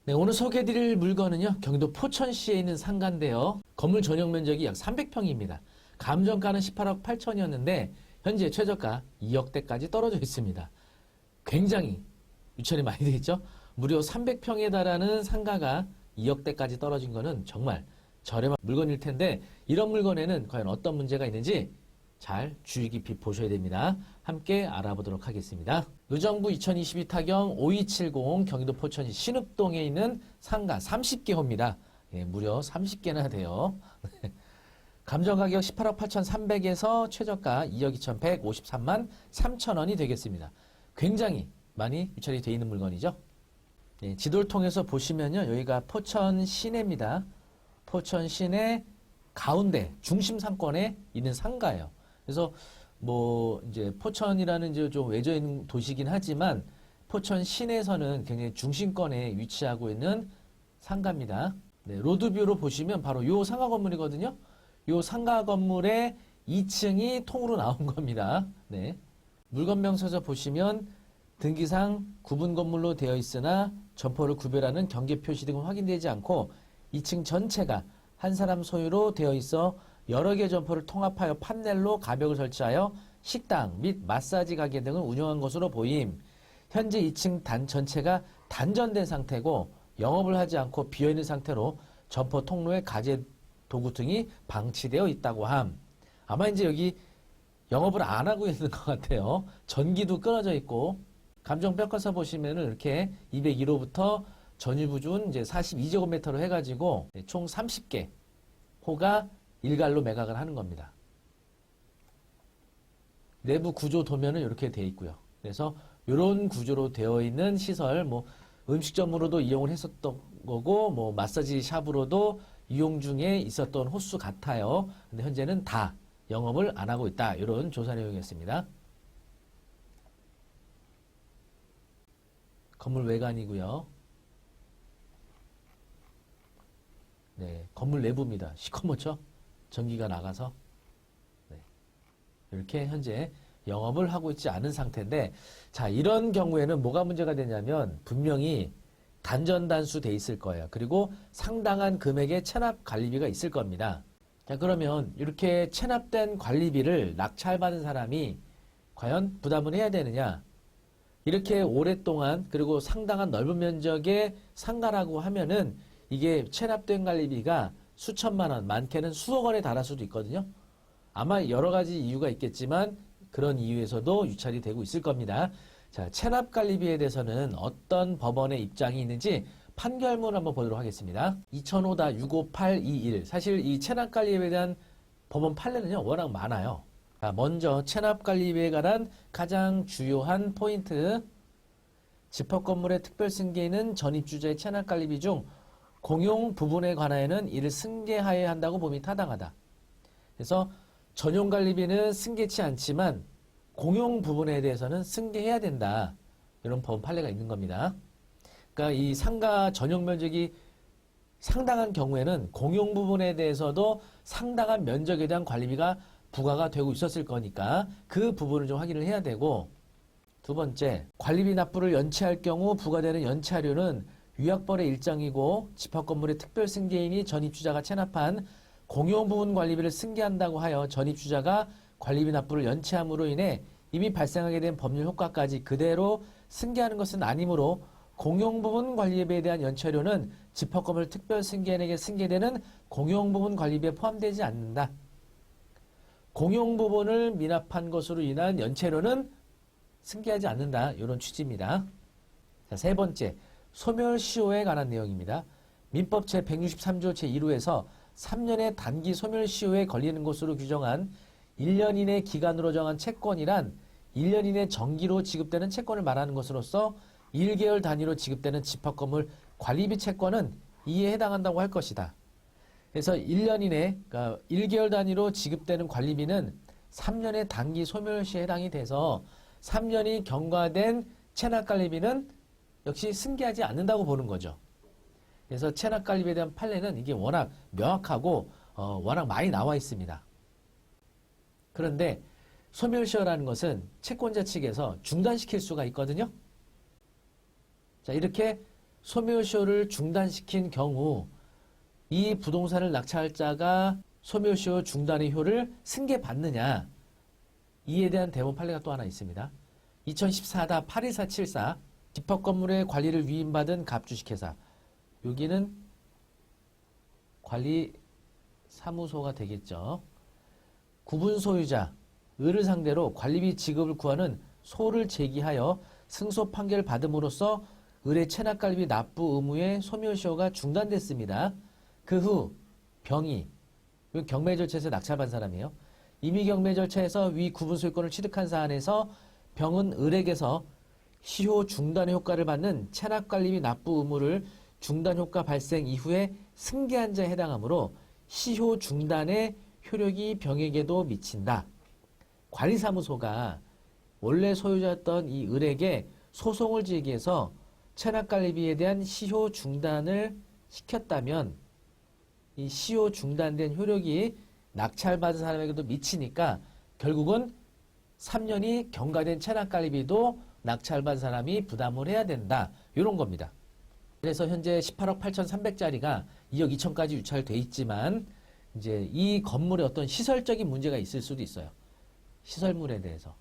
네, 오늘 소개해드릴 물건은요, 경기도 포천시에 있는 상가인데요. 건물 전용 면적이 약 300평입니다. 감정가는 18억 8천이었는데 현재 최저가 2억대까지 떨어져 있습니다. 굉장히 유찰이 많이 되겠죠? 무려 300평에 달하는 상가가 2억대까지 떨어진 거는 정말 저렴한 물건일 텐데, 이런 물건에는 과연 어떤 문제가 있는지 잘 주의 깊이 보셔야 됩니다. 함께 알아보도록 하겠습니다. 의정부 2022 타경 5270 경기도 포천시 신읍동에 있는 상가 30개 호입니다. 예, 무려 30개나 돼요. 감정가격 18억 8,300에서 최저가 2억 2,153만 3천원이 되겠습니다. 굉장히 많이 유찰이 되어 있는 물건이죠. 예, 지도를 통해서 보시면요, 여기가 포천 시내입니다. 포천 시내 가운데 중심 상권에 있는 상가예요. 그래서 뭐 이제 포천이라는 이제 좀 외져 있는 도시긴 하지만 포천 시내에서는 굉장히 중심권에 위치하고 있는 상가입니다. 네, 로드뷰로 보시면 바로 요 상가 건물이거든요. 요 상가 건물의 2층이 통으로 나온 겁니다. 네. 물건명서에서 보시면 등기상 구분 건물로 되어 있으나 점포를 구별하는 경계 표시 등은 확인되지 않고 2층 전체가 한 사람 소유로 되어 있어 여러 개 점포를 통합하여 판넬로 가벽을 설치하여 식당 및 마사지 가게 등을 운영한 것으로 보임. 현재 2층 전체가 단전된 상태고 영업을 하지 않고 비어있는 상태로 점포 통로에 가재 도구 등이 방치되어 있다고 함. 아마 이제 여기 영업을 안 하고 있는 것 같아요. 전기도 끊어져 있고, 감정 뼈가서 보시면은 이렇게 201호부터 전유부준 이제 42제곱미터로 해가지고 총 30개 호가 일괄로 매각을 하는 겁니다. 내부 구조 도면은 이렇게 되어 있고요. 그래서 이런 구조로 되어 있는 시설, 뭐 음식점으로도 이용을 했었던 거고, 뭐 마사지 샵으로도 이용 중에 있었던 호수 같아요. 근데 현재는 다 영업을 안 하고 있다. 이런 조사 내용이었습니다. 건물 외관이고요. 네, 건물 내부입니다. 시커멓죠? 전기가 나가서. 네, 이렇게 현재 영업을 하고 있지 않은 상태인데, 자, 이런 경우에는 뭐가 문제가 되냐면 분명히 단전단수 돼 있을 거예요. 그리고 상당한 금액의 체납 관리비가 있을 겁니다. 자, 그러면 이렇게 체납된 관리비를 낙찰받은 사람이 과연 부담을 해야 되느냐? 이렇게 오랫동안 그리고 상당한 넓은 면적의 상가라고 하면은 이게 체납된 관리비가 수천만 원, 많게는 수억 원에 달할 수도 있거든요. 아마 여러 가지 이유가 있겠지만 그런 이유에서도 유찰이 되고 있을 겁니다. 자, 체납 관리비에 대해서는 어떤 법원의 입장이 있는지 판결문 한번 보도록 하겠습니다. 2005-65821. 사실 이 체납 관리비에 대한 법원 판례는요, 워낙 많아요. 먼저 체납 관리비에 관한 가장 주요한 포인트. 집합 건물의 특별 승계는 전입주자의 체납 관리비 중 공용 부분에 관하여는 이를 승계하여야 한다고 봄이 타당하다. 그래서 전용 관리비는 승계치 않지만 공용 부분에 대해서는 승계해야 된다. 이런 법원 판례가 있는 겁니다. 그러니까 이 상가 전용 면적이 상당한 경우에는 공용 부분에 대해서도 상당한 면적에 대한 관리비가 부과가 되고 있었을 거니까 그 부분을 좀 확인을 해야 되고, 두 번째, 관리비 납부를 연체할 경우 부과되는 연체료는 위약벌의 일정이고 집합건물의 특별 승계인이 전입주자가 체납한 공용 부분 관리비를 승계한다고 하여 전입주자가 관리비 납부를 연체함으로 인해 이미 발생하게 된 법률 효과까지 그대로 승계하는 것은 아니므로 공용 부분 관리비에 대한 연체료는 집합건물 특별 승계인에게 승계되는 공용 부분 관리비에 포함되지 않는다. 공용 부분을 미납한 것으로 인한 연체료는 승계하지 않는다. 이런 취지입니다. 자, 세 번째, 소멸시효에 관한 내용입니다. 민법 제163조 제1호에서 3년의 단기 소멸시효에 걸리는 것으로 규정한 1년 이내 기간으로 정한 채권이란 1년 이내 정기로 지급되는 채권을 말하는 것으로서 1개월 단위로 지급되는 집합건물 관리비 채권은 이에 해당한다고 할 것이다. 그래서 1년 이내, 그러니까 1개월 단위로 지급되는 관리비는 3년의 단기 소멸시에 해당이 돼서 3년이 경과된 체납관리비는 역시 승계하지 않는다고 보는 거죠. 그래서 체납관리비에 대한 판례는 이게 워낙 명확하고 워낙 많이 나와 있습니다. 그런데 소멸시효라는 것은 채권자 측에서 중단시킬 수가 있거든요. 자, 이렇게 소멸시효를 중단시킨 경우 이 부동산을 낙찰할 자가 소멸시효 중단의 효를 승계받느냐, 이에 대한 대법 판례가 또 하나 있습니다. 2014-81474 집합건물의 관리를 위임받은 갑주식회사, 여기는 관리사무소가 되겠죠. 구분 소유자 을을 상대로 관리비 지급을 구하는 소를 제기하여 승소 판결을 받음으로써 을의 체납관리비 납부 의무의 소멸시효가 중단됐습니다. 그 후 병이, 경매 절차에서 낙찰받은 사람이에요. 이미 경매 절차에서 위 구분 소유권을 취득한 사안에서 병은 을에게서 시효 중단의 효과를 받는 체납관리비 납부 의무를 중단 효과 발생 이후에 승계한 자에 해당하므로 시효 중단의 효력이 병에게도 미친다. 관리사무소가 원래 소유자였던 이 을에게 소송을 제기해서 체납관리비에 대한 시효 중단을 시켰다면 이 시효 중단된 효력이 낙찰받은 사람에게도 미치니까 결국은 3년이 경과된 체납관리비도 낙찰받은 사람이 부담을 해야 된다. 이런 겁니다. 그래서 현재 18억 8,300짜리가 2억 2천까지 유찰돼 있지만 이제 이 건물에 어떤 시설적인 문제가 있을 수도 있어요. 시설물에 대해서.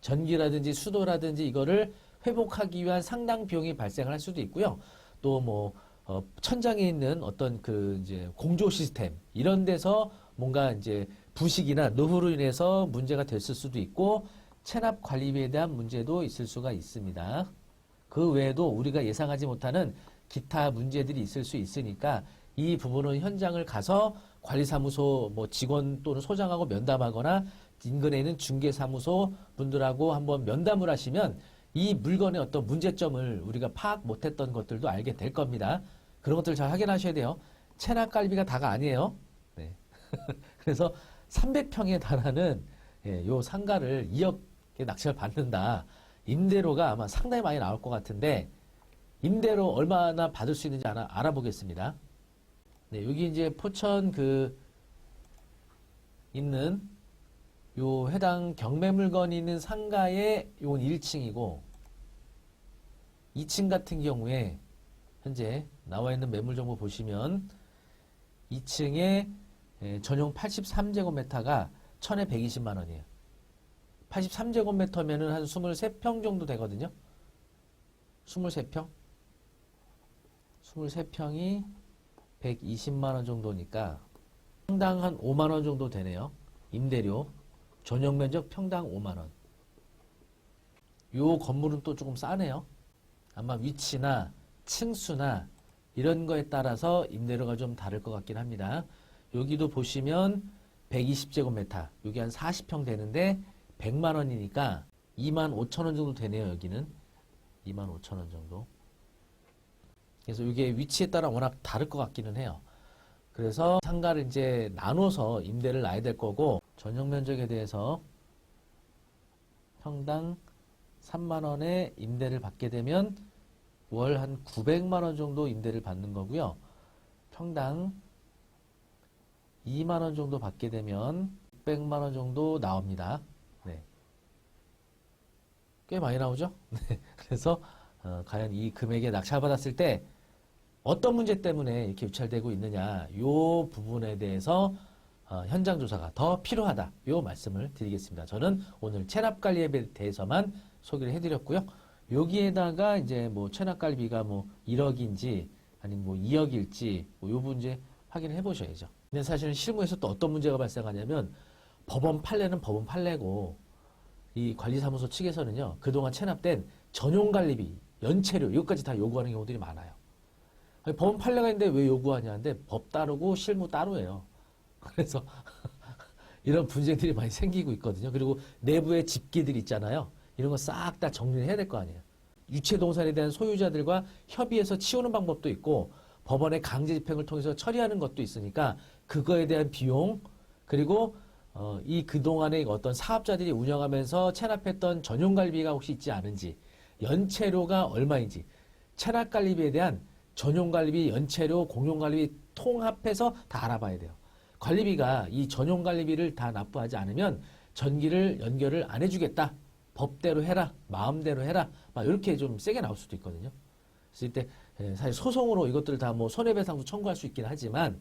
전기라든지 수도라든지 이거를 회복하기 위한 상당 비용이 발생을 할 수도 있고요. 또 뭐 천장에 있는 어떤 그 이제 공조 시스템 이런 데서 뭔가 이제 부식이나 노후로 인해서 문제가 됐을 수도 있고 체납 관리비에 대한 문제도 있을 수가 있습니다. 그 외에도 우리가 예상하지 못하는 기타 문제들이 있을 수 있으니까 이 부분은 현장을 가서 관리사무소 뭐 직원 또는 소장하고 면담하거나 인근에 있는 중개사무소 분들하고 한번 면담을 하시면 이 물건의 어떤 문제점을 우리가 파악 못했던 것들도 알게 될 겁니다. 그런 것들 잘 확인하셔야 돼요. 체납관리비가 다가 아니에요. 네. 그래서 300평에 달하는 요 상가를 2억에 낙찰을 받는다. 임대료가 아마 상당히 많이 나올 것 같은데 임대료 얼마나 받을 수 있는지 알아보겠습니다. 네, 여기 이제 포천 있는 요 해당 경매 물건이 있는 상가의 요건 1층이고 2층 같은 경우에 현재 나와 있는 매물 정보 보시면 2층에 전용 83제곱미터가 1,000에 120만 원이에요. 83제곱미터면은 한 23평 정도 되거든요. 23평? 23평이 120만 원 정도니까 평당 한 5만 원 정도 되네요. 임대료. 전용 면적 평당 5만 원. 요 건물은 또 조금 싸네요. 아마 위치나 층수나 이런 거에 따라서 임대료가 좀 다를 것 같긴 합니다. 여기도 보시면 120제곱미터, 여기 한 40평 되는데 100만 원이니까 2만 5천 원 정도 되네요. 여기는 2만 5천 원 정도. 그래서 이게 위치에 따라 워낙 다를 것 같기는 해요. 그래서 상가를 이제 나눠서 임대를 놔야 될 거고 전용 면적에 대해서 평당 3만 원의 임대를 받게 되면 월 한 900만 원 정도 임대를 받는 거고요. 평당 2만 원 정도 받게 되면 600만 원 정도 나옵니다. 네. 꽤 많이 나오죠? 네. 그래서 과연 이 금액에 낙찰받았을 때 어떤 문제 때문에 이렇게 유찰되고 있느냐, 요 부분에 대해서 현장 조사가 더 필요하다, 요 말씀을 드리겠습니다. 저는 오늘 체납관리에 대해서만 소개를 해드렸고요. 여기에다가 이제 뭐 체납관리비가 뭐 1억인지 아니면 뭐 2억일지 요 문제 확인을 해보셔야죠. 근데 사실은 실무에서 또 어떤 문제가 발생하냐면 법원 판례는 법원 판례고 이 관리사무소 측에서는요 그동안 체납된 전용관리비, 연체료 이것까지 다 요구하는 경우들이 많아요. 아니, 법원 판례가 있는데 왜 요구하냐는데 법 따르고 실무 따로예요. 그래서 이런 분쟁들이 많이 생기고 있거든요. 그리고 내부에 집기들 있잖아요. 이런 거 싹 다 정리를 해야 될 거 아니에요. 유체동산에 대한 소유자들과 협의해서 치우는 방법도 있고 법원의 강제 집행을 통해서 처리하는 것도 있으니까 그거에 대한 비용 그리고 이 그동안의 어떤 사업자들이 운영하면서 체납했던 전용관리비가 혹시 있지 않은지 연체료가 얼마인지 체납관리비에 대한 전용관리비, 연체료, 공용관리비 통합해서 다 알아봐야 돼요. 관리비가 이 전용관리비를 다 납부하지 않으면 전기를 연결을 안 해주겠다. 법대로 해라. 마음대로 해라. 막 이렇게 좀 세게 나올 수도 있거든요. 있을 때 사실 소송으로 이것들을 다 뭐 손해배상도 청구할 수 있긴 하지만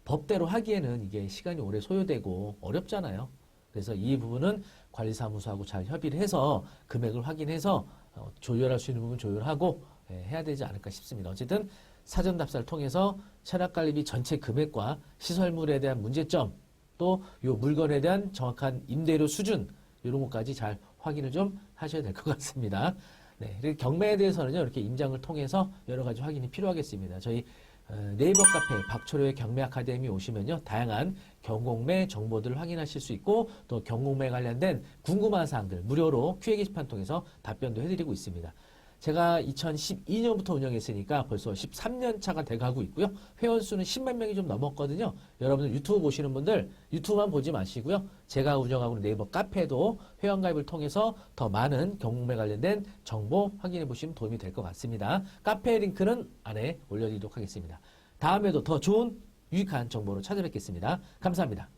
법대로 하기에는 이게 시간이 오래 소요되고 어렵잖아요. 그래서 이 부분은 관리사무소하고 잘 협의를 해서 금액을 확인해서 조율할 수 있는 부분 조율하고 해야 되지 않을까 싶습니다. 어쨌든 사전 답사를 통해서 체납관리비 전체 금액과 시설물에 대한 문제점 또 요 물건에 대한 정확한 임대료 수준 이런 것까지 잘 확인을 좀 하셔야 될 것 같습니다. 네, 그리고 경매에 대해서는요 이렇게 임장을 통해서 여러 가지 확인이 필요하겠습니다. 저희 네이버 카페 박초려의 경매 아카데미 오시면요 다양한 경공매 정보들을 확인하실 수 있고 또 경공매 관련된 궁금한 사항들 무료로 Q&A 게시판 통해서 답변도 해드리고 있습니다. 제가 2012년부터 운영했으니까 벌써 13년 차가 돼가고 있고요. 회원 수는 10만 명이 좀 넘었거든요. 여러분들 유튜브 보시는 분들 유튜브만 보지 마시고요. 제가 운영하고 있는 네이버 카페도 회원가입을 통해서 더 많은 경공매 관련된 정보 확인해 보시면 도움이 될 것 같습니다. 카페 링크는 안에 올려드리도록 하겠습니다. 다음에도 더 좋은 유익한 정보로 찾아뵙겠습니다. 감사합니다.